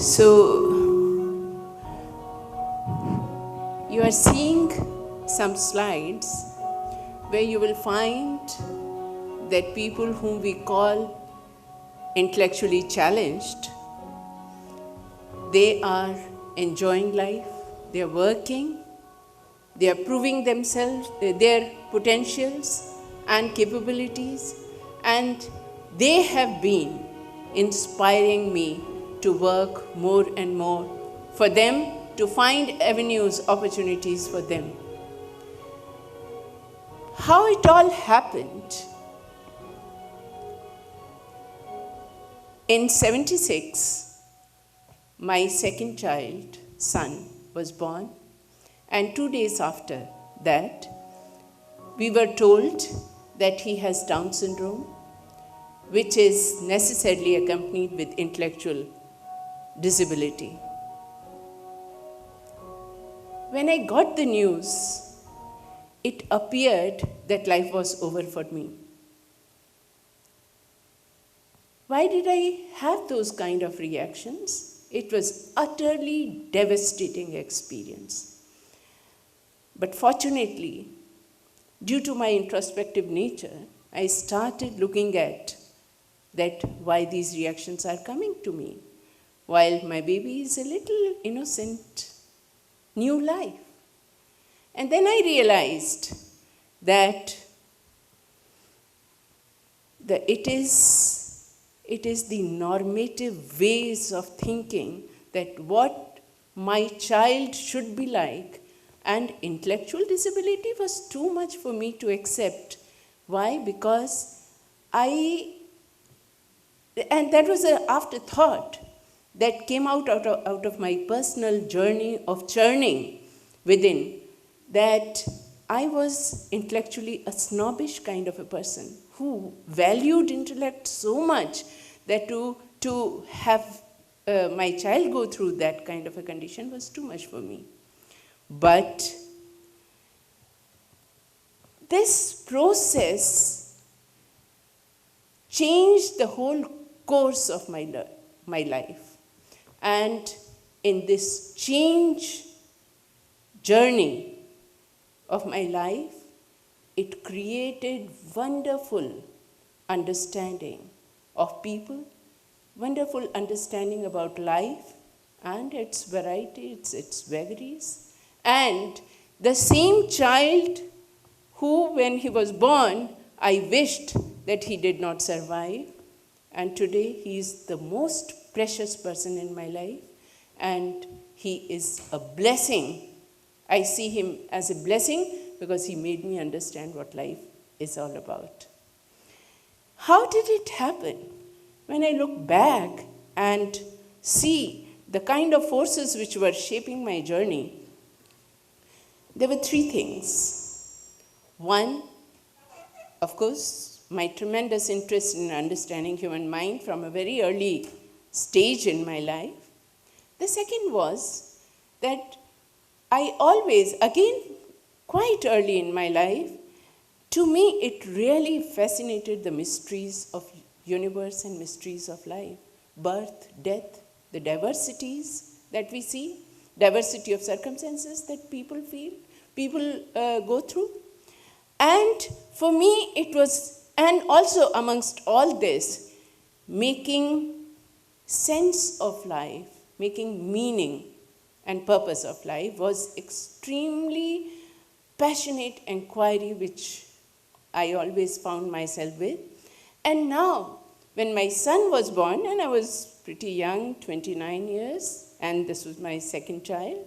So, you are seeing some slides where you will find that people whom we call intellectually challenged, they are enjoying life, they are working, they are proving themselves, their potentials and capabilities, and they have been inspiring me to work more and more for them, to find avenues, opportunities for them. How it all happened, in '76, my second child, son, was born, and 2 days after that, we were told that he has Down syndrome, which is necessarily accompanied with intellectual disability. When I got the news, it appeared that life was over for me. Why did I have those kind of reactions? It was utterly devastating experience. But fortunately, due to my introspective nature, I started looking at that why these reactions are coming to me, while my baby is a little innocent, new life. And then I realized that it is the normative ways of thinking that what my child should be like, and intellectual disability was too much for me to accept. Why? Because and that was an afterthought that came out of my personal journey of churning within, that I was intellectually a snobbish kind of a person who valued intellect so much that to have my child go through that kind of a condition was too much for me. But this process changed the whole course of my life. And in this change journey of my life, it created wonderful understanding of people, wonderful understanding about life and its variety, its vagaries. And the same child who, when he was born, I wished that he did not survive, and today he is the most precious person in my life, and he is a blessing. I see him as a blessing because he made me understand what life is all about. How did it happen? When I look back and see the kind of forces which were shaping my journey, there were three things. One, of course, my tremendous interest in understanding human mind from a very early stage in my life. The second was that I always, again, quite early in my life, to me it really fascinated the mysteries of universe and mysteries of life. Birth, death, the diversities that we see, diversity of circumstances that people feel, people go through. And for me it was, and also amongst all this, making sense of life, making meaning and purpose of life was extremely passionate inquiry which I always found myself with. And now, when my son was born, and I was pretty young, 29 years, and this was my second child,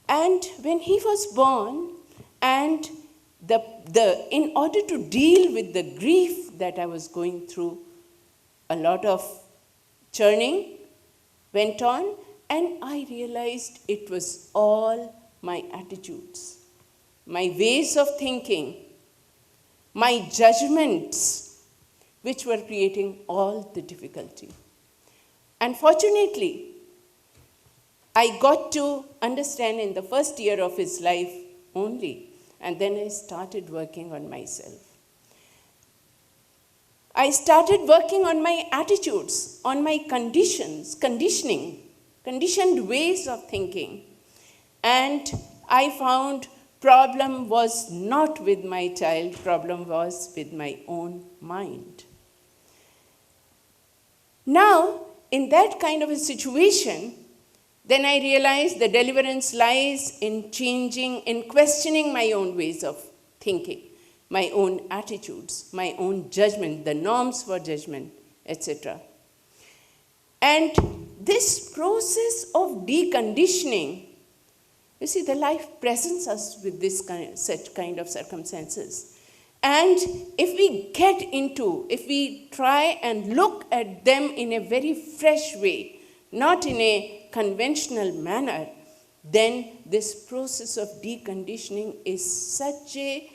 and when he was born, and in order to deal with the grief that I was going through, a lot of churning went on, and I realized it was all my attitudes, my ways of thinking, my judgments, which were creating all the difficulty. And fortunately, I got to understand in the first year of his life only, and then I started working on myself. I started working on my attitudes, on my conditioning, conditioned ways of thinking. And I found problem was not with my child, problem was with my own mind. Now, in that kind of a situation, then I realized the deliverance lies in changing, in questioning my own ways of thinking, my own attitudes, my own judgment, the norms for judgment, etc. And this process of deconditioning, you see, the life presents us with such kind of circumstances. And if we try and look at them in a very fresh way, not in a conventional manner, then this process of deconditioning is such a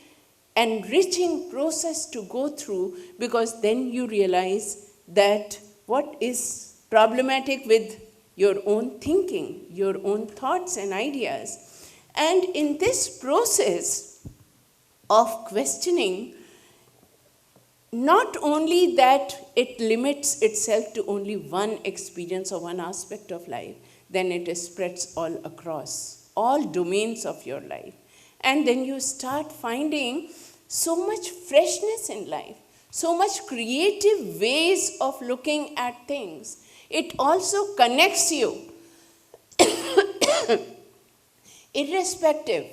enriching process to go through, because then you realize that what is problematic with your own thinking, your own thoughts and ideas. And in this process of questioning, not only that it limits itself to only one experience or one aspect of life, then it spreads all across, all domains of your life. And then you start finding so much freshness in life, so much creative ways of looking at things. It also connects you, irrespective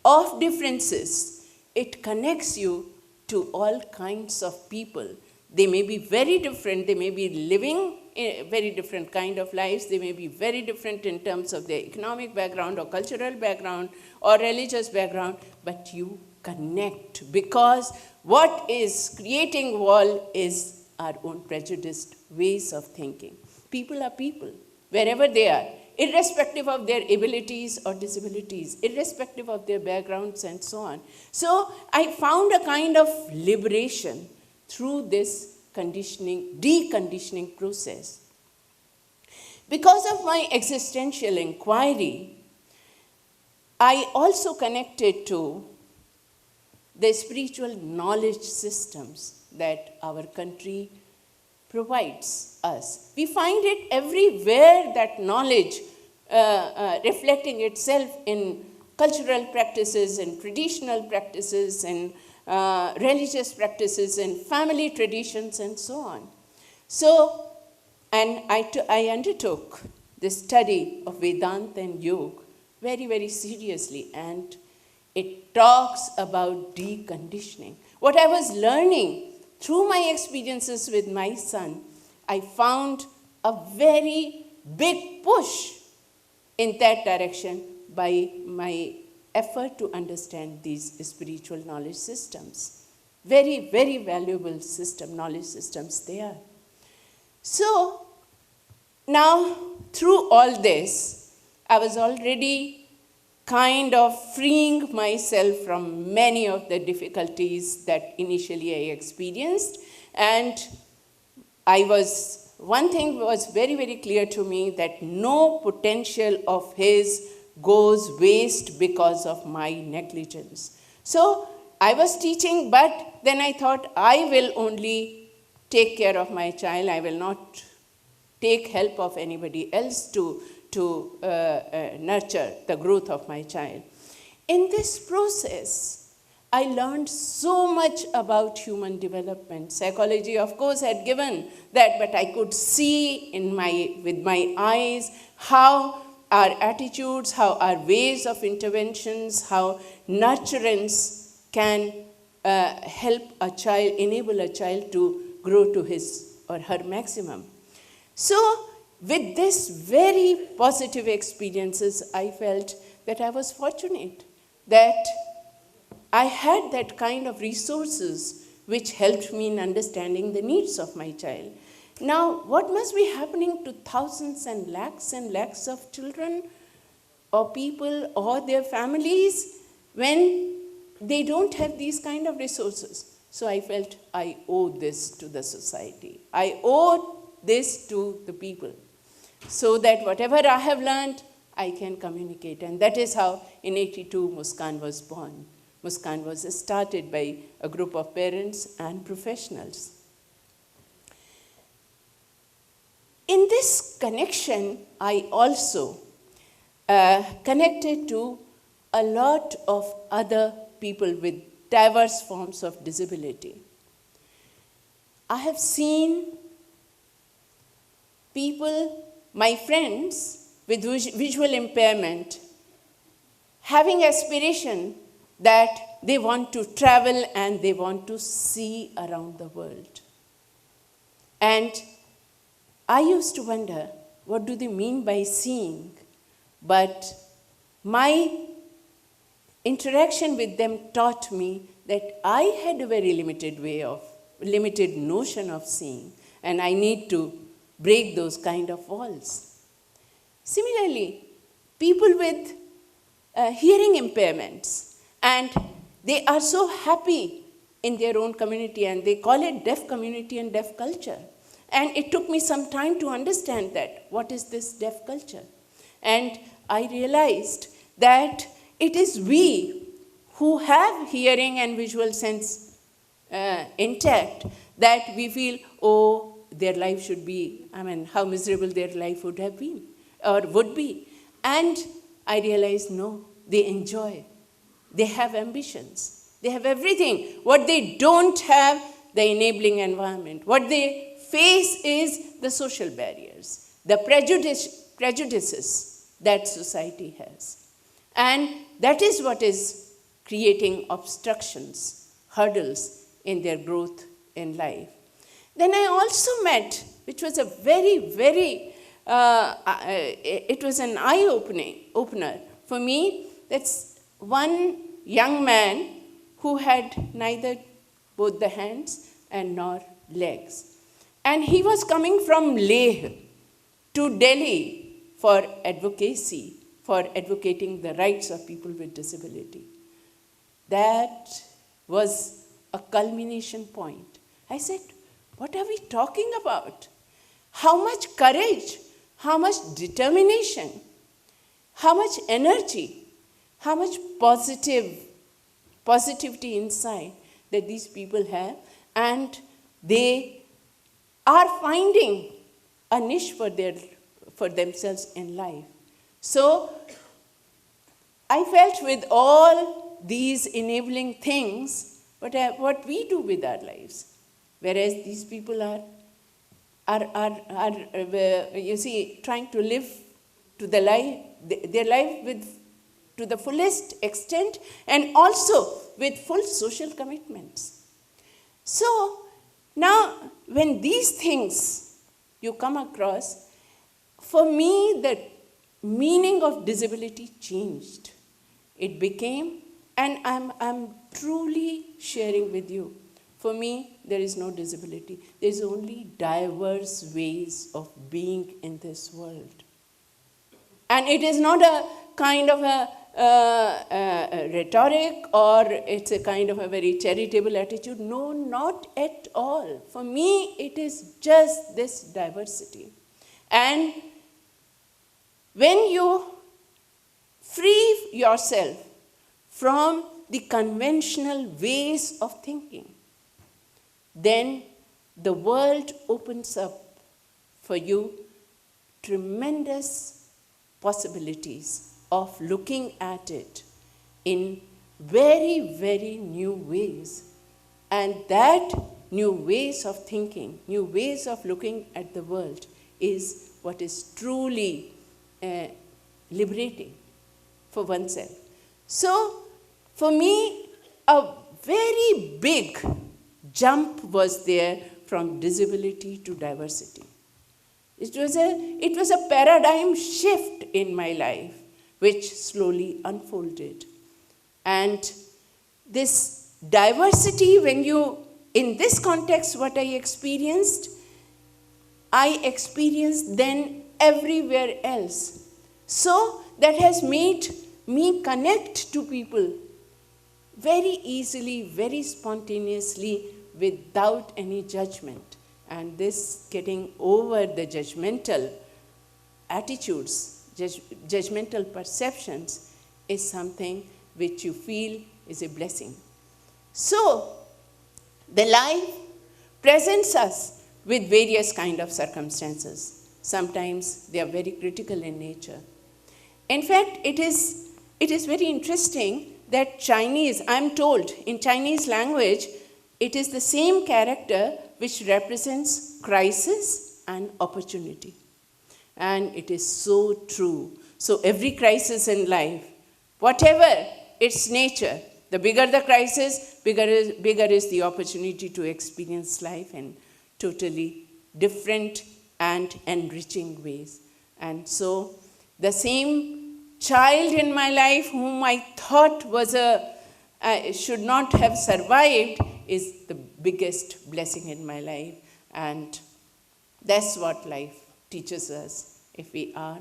of differences. It connects you to all kinds of people. They may be very different, they may be living a very different kind of lives, they may be very different in terms of their economic background or cultural background or religious background, but you connect, because what is creating wall is our own prejudiced ways of thinking. People are people, wherever they are, irrespective of their abilities or disabilities, irrespective of their backgrounds and so on. So I found a kind of liberation through this deconditioning process. Because of my existential inquiry, I also connected to the spiritual knowledge systems that our country provides us. We find it everywhere, that knowledge reflecting itself in cultural practices and traditional practices and religious practices and family traditions and so on. So, and I undertook the study of Vedanta and Yoga very, very seriously, and it talks about deconditioning. What I was learning through my experiences with my son, I found a very big push in that direction by my effort to understand these spiritual knowledge systems. Very, very valuable knowledge systems they are. So, now through all this, I was already kind of freeing myself from many of the difficulties that initially I experienced. And one thing was very, very clear to me, that no potential of his goes waste because of my negligence. So I was teaching, but then I thought I will only take care of my child. I will not take help of anybody else to nurture the growth of my child. In this process, I learned so much about human development. Psychology, of course, had given that, but I could see with my eyes how our attitudes, how our ways of interventions, how nurturance can help a child, enable a child to grow to his or her maximum. So, with these very positive experiences, I felt that I was fortunate, that I had that kind of resources which helped me in understanding the needs of my child. Now, what must be happening to thousands and lakhs of children or people or their families when they don't have these kind of resources? So I felt I owe this to the society. I owe this to the people, so that whatever I have learned, I can communicate. And that is how in 1982 Muskaan was born. Muskaan was started by a group of parents and professionals. In this connection, I also connected to a lot of other people with diverse forms of disability. I have seen people, my friends with visual impairment, having aspiration that they want to travel and they want to see around the world. And I used to wonder, what do they mean by seeing? But my interaction with them taught me that I had a very limited notion of seeing, and I need to break those kind of walls. Similarly, people with hearing impairments, and they are so happy in their own community, and they call it deaf community and deaf culture. And it took me some time to understand that, what is this deaf culture? And I realized that it is we who have hearing and visual sense intact that we feel, oh, their life should be, how miserable their life would have been or would be. And I realized, no, they enjoy. They have ambitions. They have everything. What they don't have, the enabling environment. What they face is the social barriers, the prejudices that society has. And that is what is creating obstructions, hurdles in their growth in life. Then I also met, which was a very, very, it was an eye-opener for me. That's one young man who had neither both the hands and nor legs. And he was coming from Leh to Delhi for advocacy, for advocating the rights of people with disability. That was a culmination point. I said, what are we talking about? How much courage, how much determination, how much energy, how much positivity inside that these people have, and they are finding a niche for themselves in life. So I felt with all these enabling things, what we do with our lives, whereas these people are you see, trying to live to their life to the fullest extent, and also with full social commitments. So now, when these things you come across, for me, the meaning of disability changed. It became, and I'm truly sharing with you, for me, there is no disability. There's only diverse ways of being in this world. And it is not a kind of a rhetoric, or it's a kind of a very charitable attitude. No, not at all. For me, it is just this diversity. And when you free yourself from the conventional ways of thinking, then the world opens up for you tremendous possibilities of looking at it in very, very new ways. And that new ways of thinking, new ways of looking at the world is what is truly liberating for oneself. So, for me, a very big jump was there from disability to diversity. It was a paradigm shift in my life, which slowly unfolded. And this diversity, in this context, what I experienced then everywhere else. So that has made me connect to people very easily, very spontaneously, without any judgment. And this getting over the judgmental attitudes, judgmental perceptions, is something which you feel is a blessing. So, the life presents us with various kind of circumstances. Sometimes they are very critical in nature. In fact, it is very interesting that Chinese, I'm told, in Chinese language, it is the same character which represents crisis and opportunity. And it is so true. So every crisis in life, whatever its nature, the bigger the crisis, bigger is the opportunity to experience life in totally different and enriching ways. And so the same child in my life whom I thought was should not have survived is the biggest blessing in my life. And that's what life teaches us if we are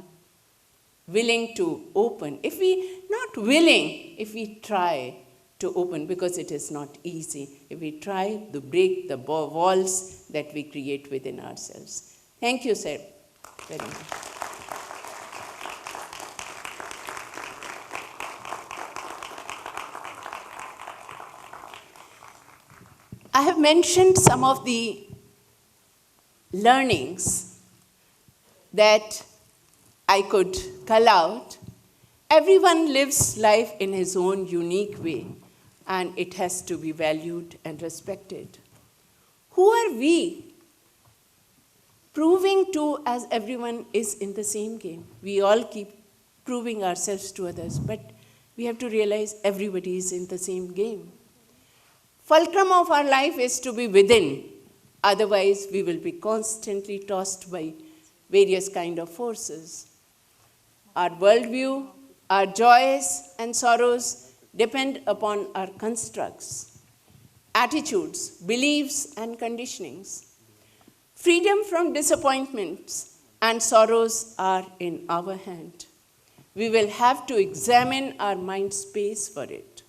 willing to open. If we not willing, if we try to open, because it is not easy, if we try to break the walls that we create within ourselves. Thank you, sir, very much. I have mentioned some of the learnings that I could cull out. Everyone lives life in his own unique way, and it has to be valued and respected. Who are we proving to, as everyone is in the same game? We all keep proving ourselves to others, but we have to realize everybody is in the same game. Fulcrum of our life is to be within, otherwise we will be constantly tossed by various kind of forces. Our worldview, our joys and sorrows depend upon our constructs, attitudes, beliefs and conditionings. Freedom from disappointments and sorrows are in our hand. We will have to examine our mind space for it.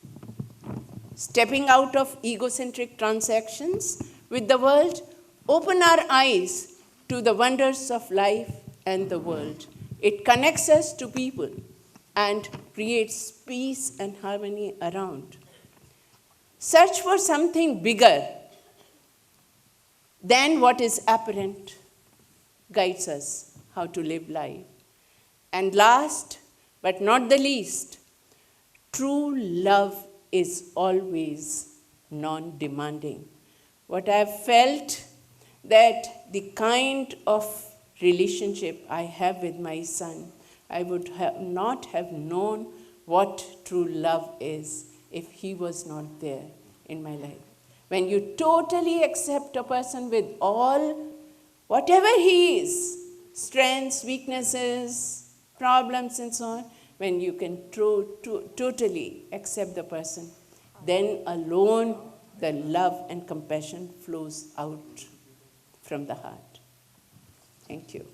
Stepping out of egocentric transactions with the world, open our eyes to the wonders of life and the world. It connects us to people and creates peace and harmony around. Search for something bigger than what is apparent guides us how to live life. And last but not the least, true love is always non-demanding. What I have felt that the kind of relationship I have with my son, I would not have known what true love is if he was not there in my life. When you totally accept a person with all, whatever he is, strengths, weaknesses, problems and so on, when you can totally accept the person, then alone the love and compassion flows out from the heart. Thank you.